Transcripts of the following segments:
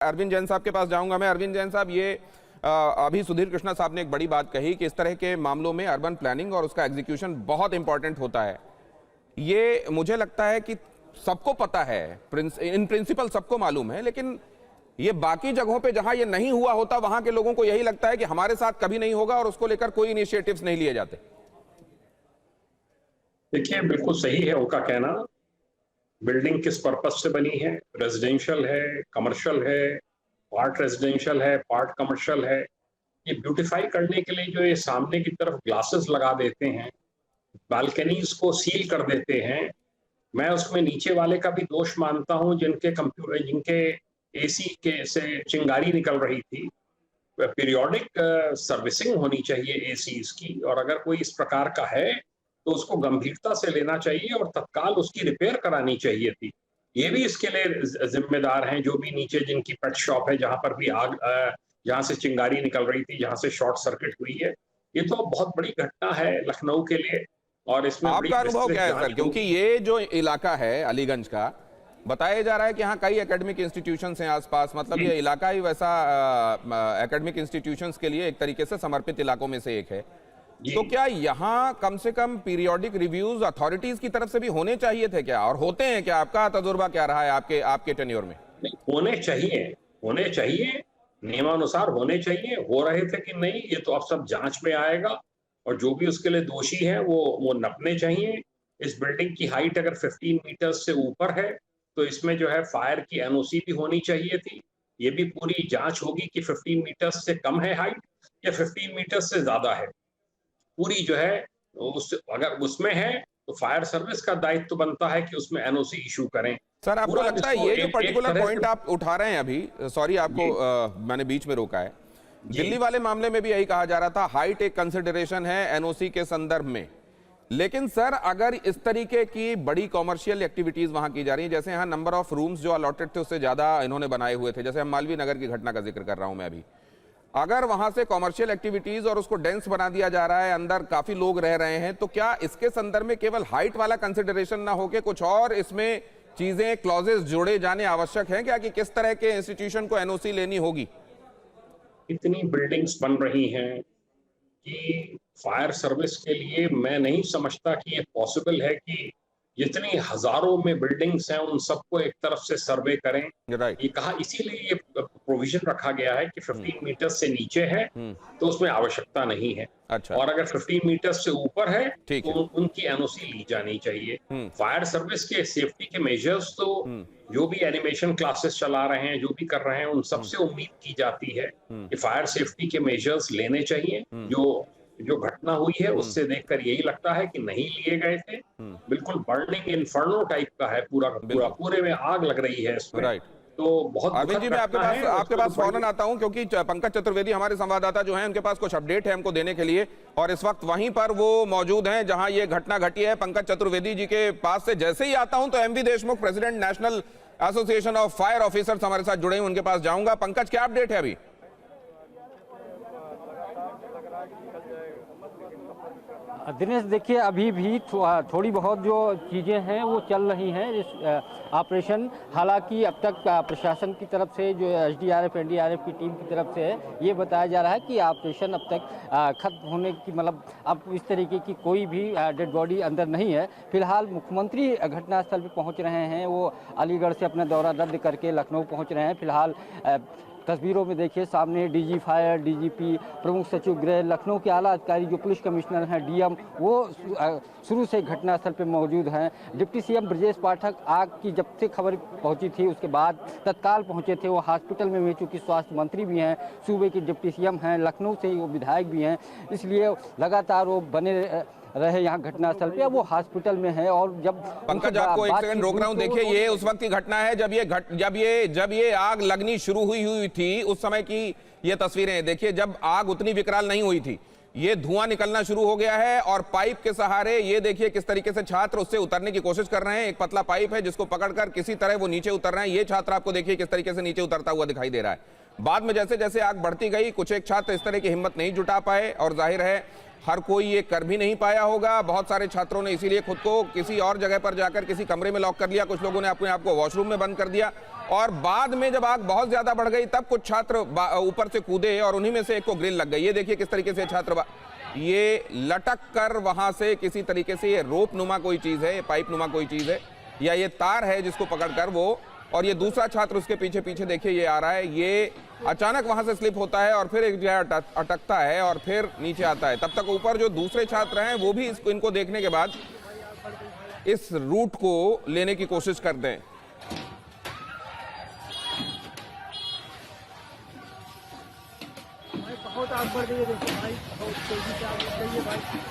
अरविंद जैन साहब के पास जाऊंगा मैं। अरविंद जैन साहब, ये अभी सुधीर कृष्णा साहब ने एक बड़ी बात कही कि इस तरह के मामलों में अर्बन प्लानिंग और उसका एग्जीक्यूशन बहुत इंपॉर्टेंट होता है। ये मुझे लगता है कि सबको पता है, इन प्रिंसिपल सबको मालूम है, लेकिन ये बाकी जगहों पे जहां ये नहीं हुआ होता वहां के लोगों को यही लगता है कि हमारे साथ कभी नहीं होगा और उसको लेकर कोई इनिशिएटिव्स नहीं लिए जाते। देखिए, बिल्कुल सही है उनका कहना। बिल्डिंग किस पर्पज से बनी है, रेजिडेंशियल है, कमर्शियल है, पार्ट रेजिडेंशियल है, पार्ट कमर्शियल है, ये ब्यूटिफाई करने के लिए जो ये सामने की तरफ ग्लासेस लगा देते हैं, बालकनीज को सील कर देते हैं, मैं उसमें नीचे वाले का भी दोष मानता हूं जिनके एसी के से चिंगारी निकल रही थी। पीरियोडिक सर्विसिंग होनी चाहिए एसीज की, और अगर कोई इस प्रकार का है तो उसको गंभीरता से लेना चाहिए और तत्काल उसकी रिपेयर करानी चाहिए थी। ये भी इसके लिए जिम्मेदार हैं जो भी नीचे जिनकी पेट शॉप है, जहां पर भी आग, जहां से चिंगारी निकल रही थी, जहां से शॉर्ट सर्किट हुई है। ये तो बहुत बड़ी घटना है लखनऊ के लिए, और इसमें आपका अनुभव क्या है सर? क्योंकि ये जो इलाका है अलीगंज का, बताया जा रहा है कि यहाँ कई एकेडमिक इंस्टीट्यूशंस हैं आसपास, मतलब ये इलाका ही वैसा एकेडमिक इंस्टीट्यूशंस के लिए एक तरीके से समर्पित इलाकों में से एक है। तो क्या यहाँ कम से कम पीरियोडिक रिव्यूज अथॉरिटीज की तरफ से भी होने चाहिए थे क्या, और होते हैं क्या? आपका तजुर्बा क्या रहा है आपके टेन्योर में? नहीं, होने चाहिए, नियमानुसार होने चाहिए। हो रहे थे कि नहीं, ये तो अब सब जांच में आएगा, और जो भी उसके लिए दोषी हैं वो नपने चाहिए। इस बिल्डिंग की हाइट अगर 15 मीटर से ऊपर है तो इसमें जो है फायर की एनओसी भी होनी चाहिए थी। ये भी पूरी जांच होगी कि 15 मीटर से कम है हाइट या 15 मीटर से ज्यादा है। पूरी जो है अगर उसमें है तो फायर सर्विस का दायित्व बनता है कि उसमें एनओसी इशू करें। सर, आपको लगता है ये जो पर्टिकुलर पॉइंट आप उठा रहे हैं अभी, सॉरी आपको मैंने बीच में रोका है, दिल्ली वाले मामले में भी यही कहा जा रहा था, हाइट एक कंसिडरेशन है एनओसी के संदर्भ में। लेकिन सर, अगर इस तरीके की बड़ी कॉमर्शियल एक्टिविटीज वहां की जा रही है, जैसे यहाँ नंबर ऑफ रूम्स जो अलॉटेड थे उससे ज्यादा इन्होंने बनाए हुए थे, जैसे हम मालवीय नगर की घटना का जिक्र कर रहा हूं मैं अभी, अगर वहां से कॉमर्शियल एक्टिविटीज और उसको डेंस बना दिया जा रहा है, अंदर काफी लोग रह रहे हैं, तो क्या इसके संदर्भ में केवल हाइट वाला कंसिडरेशन ना होके कुछ और इसमें चीजें, क्लॉजेस जोड़े जाने आवश्यक है क्या, कि किस तरह के इंस्टीट्यूशन को एनओसी लेनी होगी? इतनी बिल्डिंग्स बन रही हैं कि फायर सर्विस के लिए मैं नहीं समझता कि ये पॉसिबल है कि जितनी हजारों में बिल्डिंग्स हैं उन सबको एक तरफ से सर्वे करें। ये कहा, इसीलिए ये प्रोविजन रखा गया है कि 15 मीटर से नीचे है तो उसमें आवश्यकता नहीं है। अच्छा। और अगर 15 मीटर से ऊपर है तो उनकी एनओसी ली जानी चाहिए। फायर सर्विस के सेफ्टी के मेजर्स तो जो भी एनिमेशन क्लासेस चला रहे हैं, जो भी कर रहे हैं, उन सबसे उम्मीद की जाती है कि फायर सेफ्टी के मेजर्स लेने चाहिए। जो घटना हुई है उससे देखकर यही लगता है कि नहीं लिए गए थे। बिल्कुल बर्निंग इन्फर्नो टाइप का है, पूरे में आग लग रही है इसमें। तो बहुत अरविंद जी, मैं आपके पास फौरन आता हूं, क्योंकि पंकज चतुर्वेदी हमारे संवाददाता जो हैं, उनके पास कुछ अपडेट है हमको देने के लिए, और इस वक्त वहीं पर वो मौजूद हैं जहां ये घटना घटी है। पंकज चतुर्वेदी जी के पास से जैसे ही आता हूं तो MV Deshmukh, president National Association of Fire Officers, हमारे साथ जुड़े हैं, उनके पास जाऊंगा। पंकज, क्या अपडेट है अभी? दिनेश, देखिए, अभी भी थोड़ी बहुत जो चीज़ें हैं वो चल रही हैं इस ऑपरेशन। हालांकि अब तक प्रशासन की तरफ से, जो एसडीआरएफ एनडीआरएफ की टीम की तरफ से है, ये बताया जा रहा है कि ऑपरेशन अब तक खत्म होने की, मतलब अब इस तरीके की कोई भी डेड बॉडी अंदर नहीं है। फिलहाल मुख्यमंत्री घटनास्थल पर पहुँच रहे हैं, वो अलीगढ़ से अपना दौरा रद्द करके लखनऊ पहुँच रहे हैं। फिलहाल तस्वीरों में देखिए सामने डीजी फायर, डीजीपी, प्रमुख सचिव गृह, लखनऊ के आला अधिकारी, जो पुलिस कमिश्नर हैं, डीएम, वो शुरू से घटनास्थल पर मौजूद हैं। डिप्टी सीएम ब्रजेश पाठक आग की जब से खबर पहुंची थी उसके बाद तत्काल पहुंचे थे। वो हॉस्पिटल में भी, चूँकि स्वास्थ्य मंत्री भी हैं, सूबे के डिप्टी सीएम हैं, लखनऊ से वो विधायक भी हैं, इसलिए लगातार वो बने रहे यहाँ घटनास्थल पे। अब वो हॉस्पिटल में है। और जब पंकज, आपको एक सेकंड रोक रहा हूँ, देखिए ये उस वक्त की घटना है जब ये आग लगनी शुरू हुई थी, उस समय की ये तस्वीरें हैं। देखिए, जब आग उतनी विकराल नहीं हुई थी, ये धुआं निकलना शुरू हो गया है, और पाइप के सहारे ये देखिए किस तरीके से छात्र उससे उतरने की कोशिश कर रहे हैं। एक पतला पाइप है जिसको पकड़कर किसी तरह वो नीचे उतर रहे हैं। ये छात्र आपको देखिए किस तरीके से नीचे उतरता हुआ दिखाई दे रहा है। बाद में जैसे जैसे आग बढ़ती गई, कुछ एक छात्र इस तरह की हिम्मत नहीं जुटा पाए और जाहिर है हर कोई ये कर भी नहीं पाया होगा। बहुत सारे छात्रों ने इसीलिए खुद को किसी और जगह पर जाकर किसी कमरे में लॉक कर लिया, कुछ लोगों ने अपने आप को वॉशरूम में बंद कर दिया और बाद में जब आग बहुत ज्यादा बढ़ गई तब कुछ छात्र ऊपर से कूदे और उन्हीं में से एक को ग्रिल लग गई। ये देखिए किस तरीके से छात्र ये लटक कर वहां से किसी तरीके से, ये रोप नुमा कोई चीज है, ये पाइप नुमा कोई चीज है या ये तार है जिसको पकड़कर वो, और ये दूसरा छात्र उसके पीछे पीछे देखिए ये आ रहा है, ये अचानक वहां से स्लिप होता है और फिर एक जगह अटकता है और फिर नीचे आता है। तब तक ऊपर जो दूसरे छात्र हैं वो भी इनको देखने के बाद इस रूट को लेने की कोशिश करते हैं।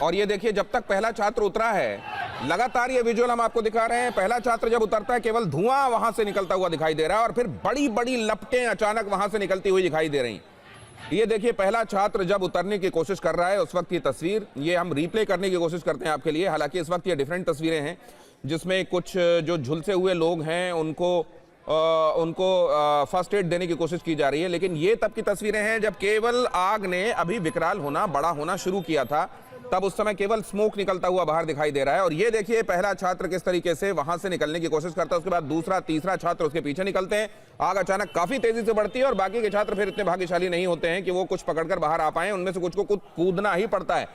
और ये देखिए जब तक पहला छात्र उतरा है, लगातार ये विजुअल हम आपको दिखा रहे हैं, पहला छात्र जब उतरता है केवल धुआं वहां से निकलता हुआ दिखाई दे रहा है और फिर बड़ी बड़ी लपटें अचानक वहां से निकलती हुई दिखाई दे रही। ये देखिए पहला छात्र जब उतरने की कोशिश कर रहा है उस वक्त की तस्वीर, ये हम रिप्ले करने की कोशिश करते हैं आपके लिए। हालांकि इस वक्त ये डिफरेंट तस्वीरें हैं जिसमें कुछ जो झुलसे हुए लोग हैं उनको फर्स्ट एड देने की कोशिश की जा रही है, लेकिन ये तब की तस्वीरें हैं जब केवल आग ने अभी विकराल होना, बड़ा होना शुरू किया था, तब उस समय केवल स्मोक निकलता हुआ बाहर दिखाई दे रहा है। और ये देखिए पहला छात्र किस तरीके से वहां से निकलने की कोशिश करता है, उसके बाद दूसरा तीसरा छात्र उसके पीछे निकलते हैं। आग अचानक काफी तेजी से बढ़ती है और बाकी के छात्र फिर इतने भाग्यशाली नहीं होते हैं कि वो कुछ पकड़कर बाहर आ पाए, उनमें से कुछ को कूदना ही पड़ता है।